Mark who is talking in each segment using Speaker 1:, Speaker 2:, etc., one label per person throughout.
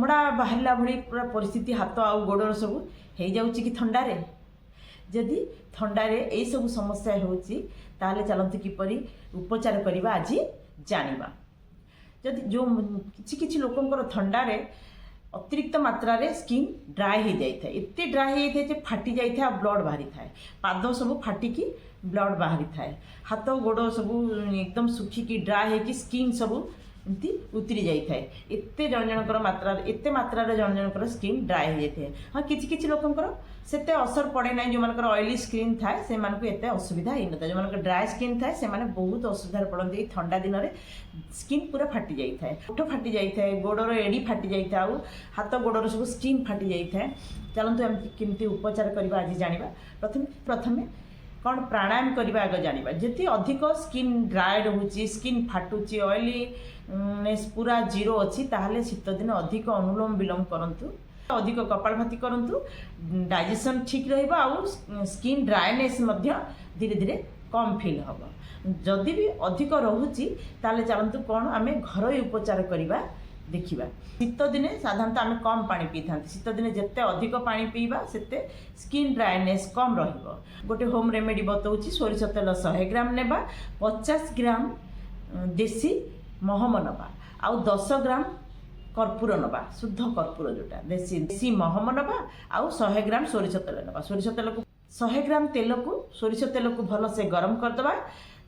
Speaker 1: चमड़ा बाहरला भली पूरा परिस्थिति हाथ आ गोड़र सब हो जाऊँगी कि थंडारे जदि थंडारे यही सब समस्या होची ताले चलते किपरि उपचार करवा आज जानिबा। जदि जो किछि लोकंकर थंडारे अतिरिक्त मात्रा रे स्किन ड्राई हो जाए एत ड्राई हो जाए फाटी जाए ब्लड बाहरी थाए पाद सब फाटिकी ब्लड बाहरी थाए हाथ गोड़ सब एकदम सुखिकी ड्राई होगी स्किन सब एमती उतरी जाए एत जन जनकर मात्रा एत मात्रा जन जनकर स्किन ड्राई हो जाए। हाँ किछि लोकंकर सेते असर पड़े ना जो मानकर ऑयली स्किन थाए से मानक एते असुविधा ही नता जो मानकर ड्राई स्किन थाए से माने बहुत असुविधा पड़ते ठंडा दिन में स्किन पूरा फाटी जाए ओठ फाटी जाए गोड़र एड़ी फाटी जाए आउ हाथ गोड़र सब स्किन फाटी जाए। चलतु एम केमती उपचार करवा आज जानिबा। प्रथमे कौन प्राणायाम करवा आगे जानिबा। जति अधिक स्किन ड्राई रोचे स्किन फाटुची ऑयली पूरा जीरो अच्छी ताहले शीत दिन अधिक अनुलोम विलोम करंतु अधिक कपालभाति करंतु डाइजेशन ठीक रहिबा आउ स्किन ड्राइनेस मध्य धीरे धीरे कम फील हम। जदि भी अधिक रोची ताले चलतु कौन आम घरोई उपचार करवा देखिबा। शीत दिने साधारणतः आम कम पानी पी था शीत दिने जिते अधिक पानी पीवा सेते स्किन ड्राइनेस कम रहिबो। गोटे होम रेमेडी बताऊँगी सोरिष तेल 100 ग्राम नेबा 50 ग्राम देसी महम नवा आउ 10 ग्राम कर्पूर नवा शुद्ध कर्पूर जोटा देसी महम नवा आउ 100 ग्राम सोरिष तेल नवा। सोरिष तेल को 100 ग्राम तेल को सोरिष तेल को भल से गरम करदबा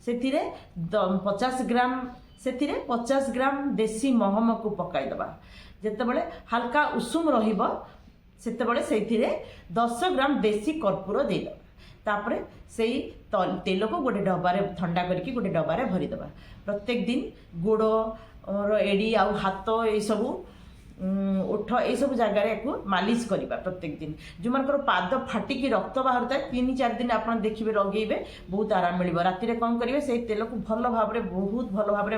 Speaker 1: सेतिरे 50 ग्राम देसी महम को पकाईदबा जेतेबेले हल्का उषुम रहिबो सेतेबेले सेतिरे 10 ग्राम देसी कर्पूर देदबा तापरे सेई तेल को गोटे डब्बारे ठंडा करके गोटे डब्बारे भरीदबा। प्रत्येक दिन गोड़ और एड़ी आउ हाथ ये सब ओठ ये सब जगार को मालिश करवा प्रत्येक दिन। जो मानकर पाद फाटिकी रक्त बाहर था 3-4 दिन आप देखिए लगेबे बहुत आराम मिल। राति कौन करेंगे से तेल को भल भाव बहुत भल भाव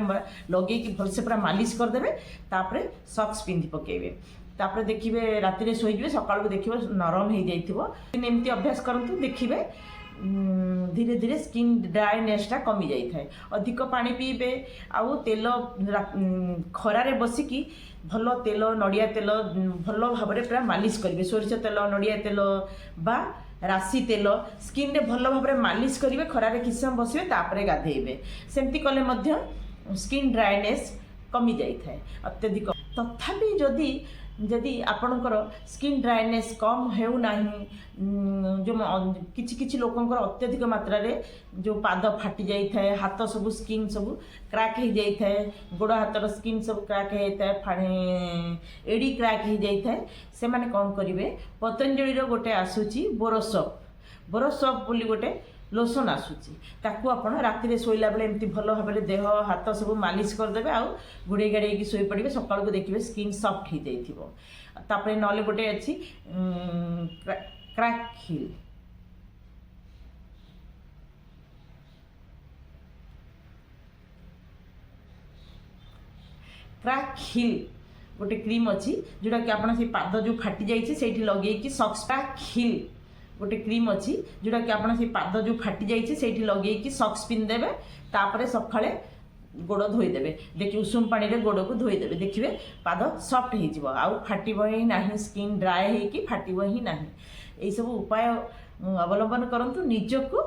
Speaker 1: लगे भलसे पूरा मालिश करदे तापरे सॉक्स पिंधि पकेबे तापरे देखिए राति शोजे सकाल को देखिए नरम हो जाइए। एमती अभ्यास करंतु देखिए धीरे धीरे स्किन ड्राइनेसटा कमी जाए। अधिक पानी पीबे आउ तेल खरारे बसिकी भल तेल नड़िया तेल भल भाव पूरा मालिश करेंगे। सोरिष तेल नड़िया तेल बा राशि तेल स्किन रे भल भाव मालिश करेंगे खरारे किछ समय बसबे तापरे गाधेबे सेमती कले स्किन ड्राइनेस कमी जाए अत्यधिक। तथापि जदि आपणकर स्किन ड्राइनेस कम होना जो किछि लोकंकर अत्यधिक मात्रा रे जो पाद फाटी जाए हाथ सब स्किन सब क्रैक हो जाए गोड़ हाथर स्किन सब क्रैक हो जाए एड़ी क्रैक हो जाए से माने कौन करेंगे पतंजलि गोटे आसूची बोरोसप बोली गोटे लोशन आसूची ताकू आपण राति शोला बेले एमती भल भाव देह हाथ सब मालिश करदे आउ घोड़े गाड़ी शोई पड़े सकाल को देखिए स्किन सॉफ्ट हो जाइए। ना गोटे अच्छी क्रैक हिल गोटे क्रीम अच्छी जोटा कि आप पाद जो फाटी जाइए लगे सॉक्स क्रैक हिल गोटे क्रीम अच्छी जोटा कि आप पाद जो फाटी जाइए लगे सॉक्स पिंधेबे तापरे सकाळे गोड़ धोईदेवे देखिए उषुम पानी रे गोड़ को धोईदेवे देखिए पाद सॉफ्ट हो आउ फाटब ही ना स्किन ड्राए होगी फाटब ही ना। यही सब उपाय अवलंबन करंतु निजको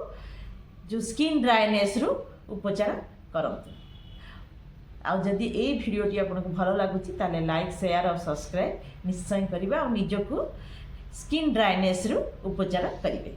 Speaker 1: जो स्किन ड्राइनेस रु उपचार करंतु। आउ जदि ये भिडियोटी आपको भल लगुच ताले लाइक शेयर और सब्सक्राइब निश्चय करिबा और निजको स्किन ड्राइनेस रु उपचार करिवे।